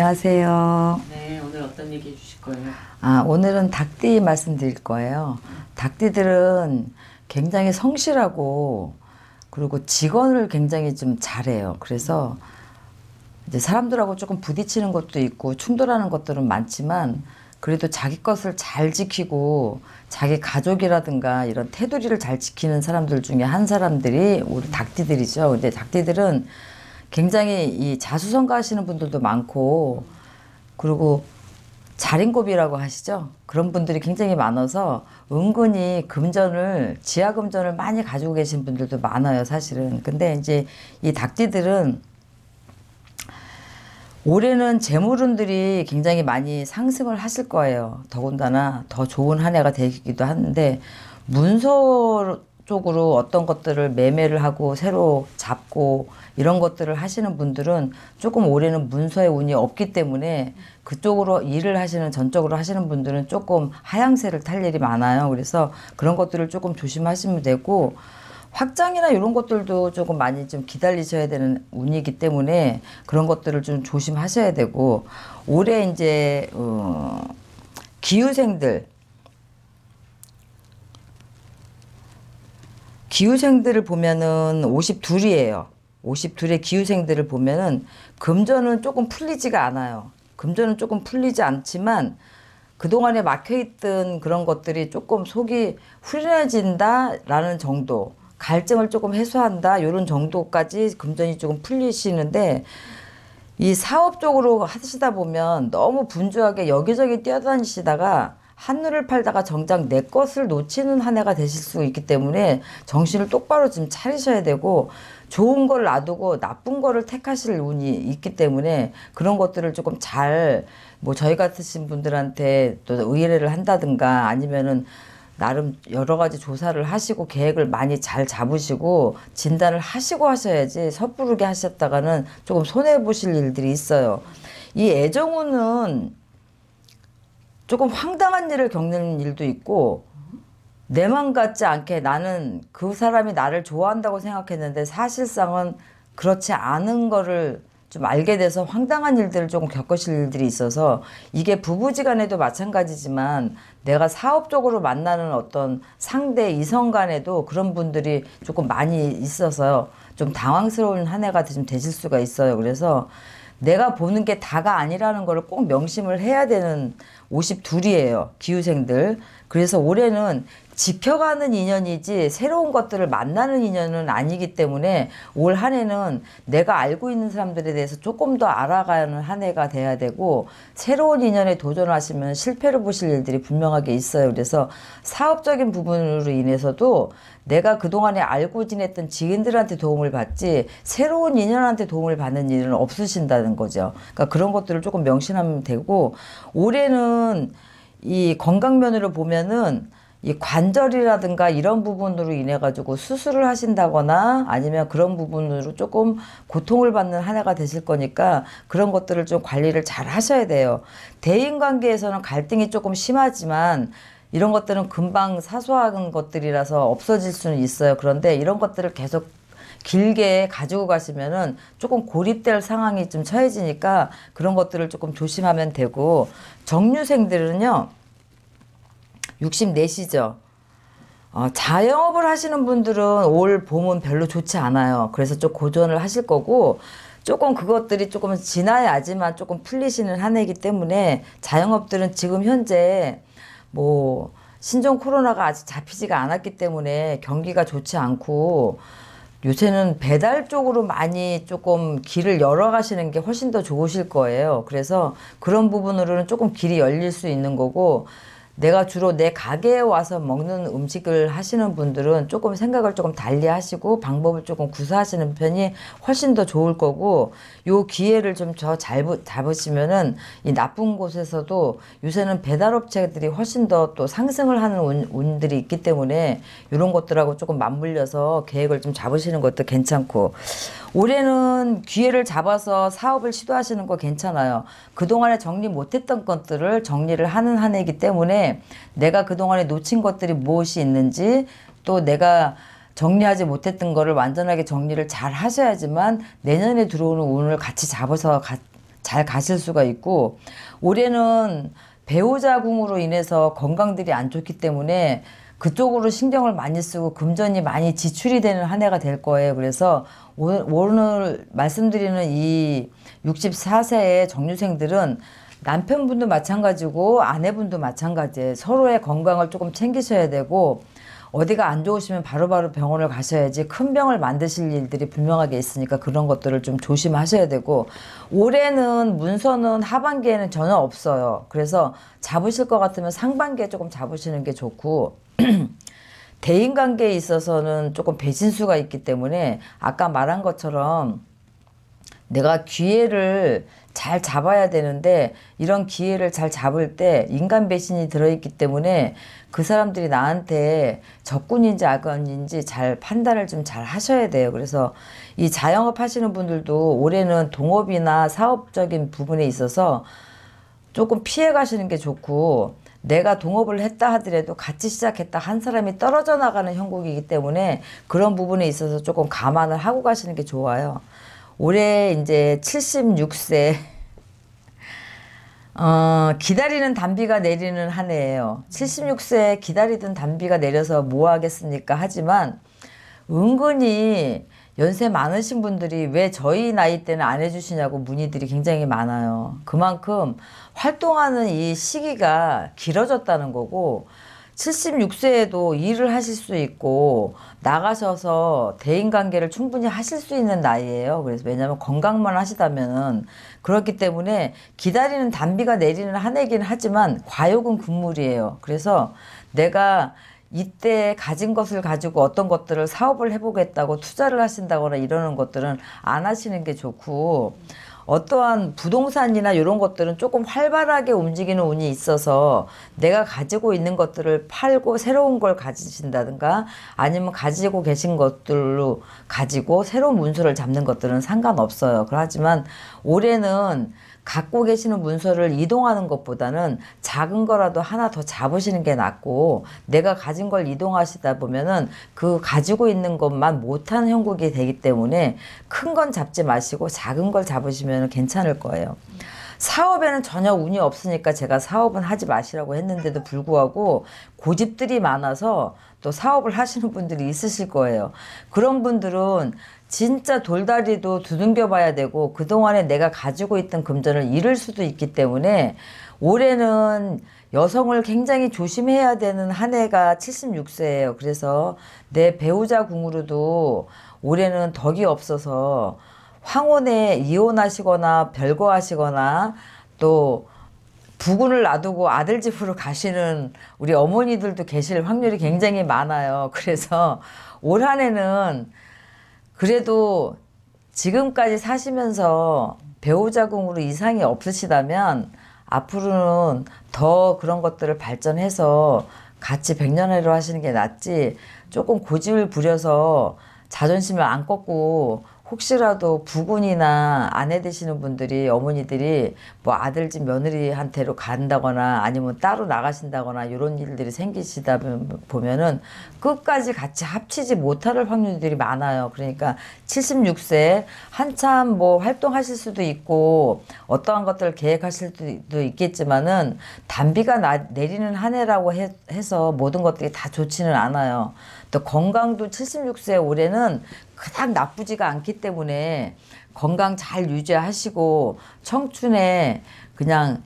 안녕하세요. 네, 오늘 어떤 얘기 해주실 거예요? 오늘은 닭띠 말씀드릴 거예요. 닭띠들은 굉장히 성실하고 그리고 직원을 굉장히 좀 잘해요. 그래서 이제 사람들하고 조금 부딪히는 것도 있고 충돌하는 것들은 많지만 그래도 자기 것을 잘 지키고 자기 가족이라든가 이런 테두리를 잘 지키는 사람들 중에 한 사람들이 우리 닭띠들이죠. 근데 닭띠들은 굉장히 이 자수성가하시는 분들도 많고 그리고 자린고비라고 하시죠. 그런 분들이 굉장히 많아서 은근히 금전을 지하금전을 많이 가지고 계신 분들도 많아요, 사실은. 근데 이제 이 닭띠들은 올해는 재물운들이 굉장히 많이 상승을 하실 거예요. 더군다나 더 좋은 한 해가 되기도 하는데 문서 쪽으로 어떤 것들을 매매를 하고 새로 잡고 이런 것들을 하시는 분들은 조금 올해는 문서의 운이 없기 때문에 그쪽으로 일을 하시는 전적으로 하시는 분들은 조금 하향세를 탈 일이 많아요. 그래서 그런 것들을 조금 조심하시면 되고 확장이나 이런 것들도 조금 많이 좀 기다리셔야 되는 운이기 때문에 그런 것들을 좀 조심하셔야 되고 올해 이제 기후생들을 보면은 52이에요. 52의 기후생들을 보면은 금전은 조금 풀리지가 않아요. 금전은 조금 풀리지 않지만 그동안에 막혀있던 그런 것들이 조금 속이 후련해진다라는 정도, 갈증을 조금 해소한다 이런 정도까지 금전이 조금 풀리시는데 이 사업적으로 하시다 보면 너무 분주하게 여기저기 뛰어다니시다가 한눈을 팔다가 정작 내 것을 놓치는 한 해가 되실 수 있기 때문에 정신을 똑바로 좀 차리셔야 되고 좋은 걸 놔두고 나쁜 거를 택하실 운이 있기 때문에 그런 것들을 조금 잘 뭐 저희 같으신 분들한테 또 의뢰를 한다든가 아니면은 나름 여러 가지 조사를 하시고 계획을 많이 잘 잡으시고 진단을 하시고 하셔야지 섣부르게 하셨다가는 조금 손해보실 일들이 있어요. 이 애정운은 조금 황당한 일을 겪는 일도 있고 내 맘 같지 않게 나는 그 사람이 나를 좋아한다고 생각했는데 사실상은 그렇지 않은 거를 좀 알게 돼서 황당한 일들을 조금 겪으실 일들이 있어서 이게 부부지간에도 마찬가지지만 내가 사업적으로 만나는 어떤 상대 이성 간에도 그런 분들이 조금 많이 있어서 좀 당황스러운 한 해가 좀 되실 수가 있어요. 그래서 내가 보는 게 다가 아니라는 거를 꼭 명심을 해야 되는 52이에요. 기후생들. 그래서 올해는 지켜가는 인연이지 새로운 것들을 만나는 인연은 아니기 때문에 올 한 해는 내가 알고 있는 사람들에 대해서 조금 더 알아가는 한 해가 돼야 되고 새로운 인연에 도전하시면 실패를 보실 일들이 분명하게 있어요. 그래서 사업적인 부분으로 인해서도 내가 그동안에 알고 지냈던 지인들한테 도움을 받지 새로운 인연한테 도움을 받는 일은 없으신다는 거죠. 그러니까 그런 것들을 조금 명심하면 되고 올해는 이 건강면으로 보면은 이 관절이라든가 이런 부분으로 인해 가지고 수술을 하신다거나 아니면 그런 부분으로 조금 고통을 받는 한 해가 되실 거니까 그런 것들을 좀 관리를 잘 하셔야 돼요. 대인관계에서는 갈등이 조금 심하지만 이런 것들은 금방 사소한 것들이라서 없어질 수는 있어요. 그런데 이런 것들을 계속 길게 가지고 가시면은 조금 고립될 상황이 좀 처해지니까 그런 것들을 조금 조심하면 되고 정류생들은요 64시죠. 자영업을 하시는 분들은 올 봄은 별로 좋지 않아요. 그래서 좀 고전을 하실 거고 조금 그것들이 조금 지나야지만 조금 풀리시는 한 해이기 때문에 자영업들은 지금 현재 뭐 신종 코로나가 아직 잡히지가 않았기 때문에 경기가 좋지 않고 요새는 배달 쪽으로 많이 조금 길을 열어가시는 게 훨씬 더 좋으실 거예요. 그래서 그런 부분으로는 조금 길이 열릴 수 있는 거고 내가 주로 내 가게에 와서 먹는 음식을 하시는 분들은 조금 생각을 조금 달리 하시고 방법을 조금 구사하시는 편이 훨씬 더 좋을 거고 요 기회를 좀 잘 잡으시면은 이 나쁜 곳에서도 요새는 배달업체들이 훨씬 더 또 상승을 하는 운들이 있기 때문에 이런 것들하고 조금 맞물려서 계획을 좀 잡으시는 것도 괜찮고 올해는 기회를 잡아서 사업을 시도하시는 거 괜찮아요. 그동안에 정리 못했던 것들을 정리를 하는 한 해이기 때문에 내가 그동안에 놓친 것들이 무엇이 있는지 또 내가 정리하지 못했던 거를 완전하게 정리를 잘 하셔야지만 내년에 들어오는 운을 같이 잡아서 잘 가실 수가 있고, 올해는 배우자 궁으로 인해서 건강들이 안 좋기 때문에 그쪽으로 신경을 많이 쓰고 금전이 많이 지출이 되는 한 해가 될 거예요. 그래서 오늘 말씀드리는 이 64세의 정유생들은 남편분도 마찬가지고 아내분도 마찬가지예요. 서로의 건강을 조금 챙기셔야 되고, 어디가 안 좋으시면 바로바로 병원을 가셔야지 큰 병을 만드실 일들이 분명하게 있으니까 그런 것들을 좀 조심하셔야 되고, 올해는 문서는 하반기에는 전혀 없어요. 그래서 잡으실 것 같으면 상반기에 조금 잡으시는 게 좋고, 대인관계에 있어서는 조금 배신수가 있기 때문에 아까 말한 것처럼 내가 기회를 잘 잡아야 되는데, 이런 기회를 잘 잡을 때 인간 배신이 들어있기 때문에 그 사람들이 나한테 적군인지 악원인지 잘 판단을 좀 잘 하셔야 돼요. 그래서 이 자영업 하시는 분들도 올해는 동업이나 사업적인 부분에 있어서 조금 피해 가시는 게 좋고, 내가 동업을 했다 하더라도 같이 시작했다 한 사람이 떨어져 나가는 형국이기 때문에 그런 부분에 있어서 조금 감안을 하고 가시는 게 좋아요. 올해 이제 76세 기다리는 단비가 내리는 한 해예요. 76세 기다리던 단비가 내려서 뭐 하겠습니까? 하지만 은근히 연세 많으신 분들이 왜 저희 나이 때는 안 해주시냐고 문의들이 굉장히 많아요. 그만큼 활동하는 이 시기가 길어졌다는 거고, 76세에도 일을 하실 수 있고 나가셔서 대인관계를 충분히 하실 수 있는 나이예요. 그래서 왜냐하면 건강만 하시다면은. 그렇기 때문에 기다리는 단비가 내리는 한 해긴 하지만 과욕은 금물이에요. 그래서 내가 이때 가진 것을 가지고 어떤 것들을 사업을 해보겠다고 투자를 하신다거나 이러는 것들은 안 하시는 게 좋고, 어떠한 부동산이나 이런 것들은 조금 활발하게 움직이는 운이 있어서 내가 가지고 있는 것들을 팔고 새로운 걸 가지신다든가, 아니면 가지고 계신 것들로 가지고 새로운 문서를 잡는 것들은 상관없어요. 그렇지만 올해는 갖고 계시는 문서를 이동하는 것보다는 작은 거라도 하나 더 잡으시는 게 낫고, 내가 가진 걸 이동하시다 보면은 그 가지고 있는 것만 못하는 형국이 되기 때문에 큰 건 잡지 마시고 작은 걸 잡으시면 괜찮을 거예요. 사업에는 전혀 운이 없으니까 제가 사업은 하지 마시라고 했는데도 불구하고 고집들이 많아서 또 사업을 하시는 분들이 있으실 거예요. 그런 분들은 진짜 돌다리도 두둥겨 봐야 되고, 그동안에 내가 가지고 있던 금전을 잃을 수도 있기 때문에 올해는 여성을 굉장히 조심해야 되는 한 해가 76세예요. 그래서 내 배우자 궁으로도 올해는 덕이 없어서 황혼에 이혼하시거나 별거하시거나 또 부군을 놔두고 아들 집으로 가시는 우리 어머니들도 계실 확률이 굉장히 많아요. 그래서 올 한 해는 그래도 지금까지 사시면서 배우자 궁으로 이상이 없으시다면 앞으로는 더 그런 것들을 발전해서 같이 백년해로 하시는 게 낫지, 조금 고집을 부려서 자존심을 안 꺾고 혹시라도 부군이나 아내 되시는 분들이, 어머니들이 뭐 아들집 며느리한테로 간다거나 아니면 따로 나가신다거나 이런 일들이 생기시다 보면은 끝까지 같이 합치지 못할 확률들이 많아요. 그러니까 76세 한참 뭐 활동하실 수도 있고 어떠한 것들을 계획하실 수도 있겠지만은 단비가 내리는 한 해라고 해서 모든 것들이 다 좋지는 않아요. 또 건강도 76세 올해는 그닥 나쁘지가 않기 때문에 건강 잘 유지하시고, 청춘에 그냥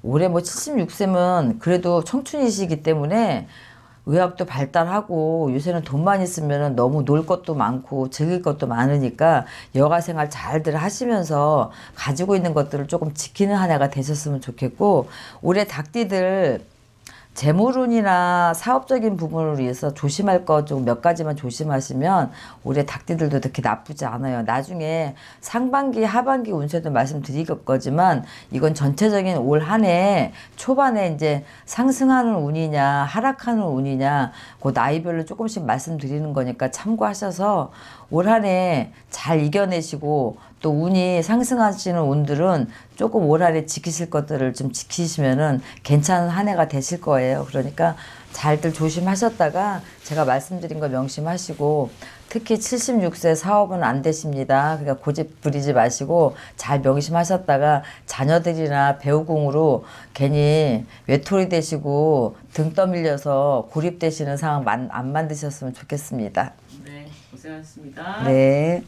올해 뭐 76세면 그래도 청춘이시기 때문에 의학도 발달하고 요새는 돈만 있으면 너무 놀 것도 많고 즐길 것도 많으니까 여가생활 잘들 하시면서 가지고 있는 것들을 조금 지키는 한 해가 되셨으면 좋겠고, 올해 닭띠들 재물운이나 사업적인 부분을 위해서 조심할 것 좀 몇 가지만 조심하시면 올해 닭띠들도 그렇게 나쁘지 않아요. 나중에 상반기 하반기 운세도 말씀드릴 거지만 이건 전체적인 올 한 해 초반에 이제 상승하는 운이냐 하락하는 운이냐 그 나이별로 조금씩 말씀드리는 거니까 참고하셔서 올 한 해 잘 이겨내시고 또 운이 상승하시는 운들은 조금 올 한해 지키실 것들을 좀 지키시면은 괜찮은 한 해가 되실 거예요. 그러니까 잘들 조심하셨다가 제가 말씀드린 거 명심하시고 특히 76세 사업은 안 되십니다. 그러니까 고집 부리지 마시고 잘 명심하셨다가 자녀들이나 배우궁으로 괜히 외톨이 되시고 등 떠밀려서 고립되시는 상황 안 만드셨으면 좋겠습니다. 네, 고생하셨습니다. 네.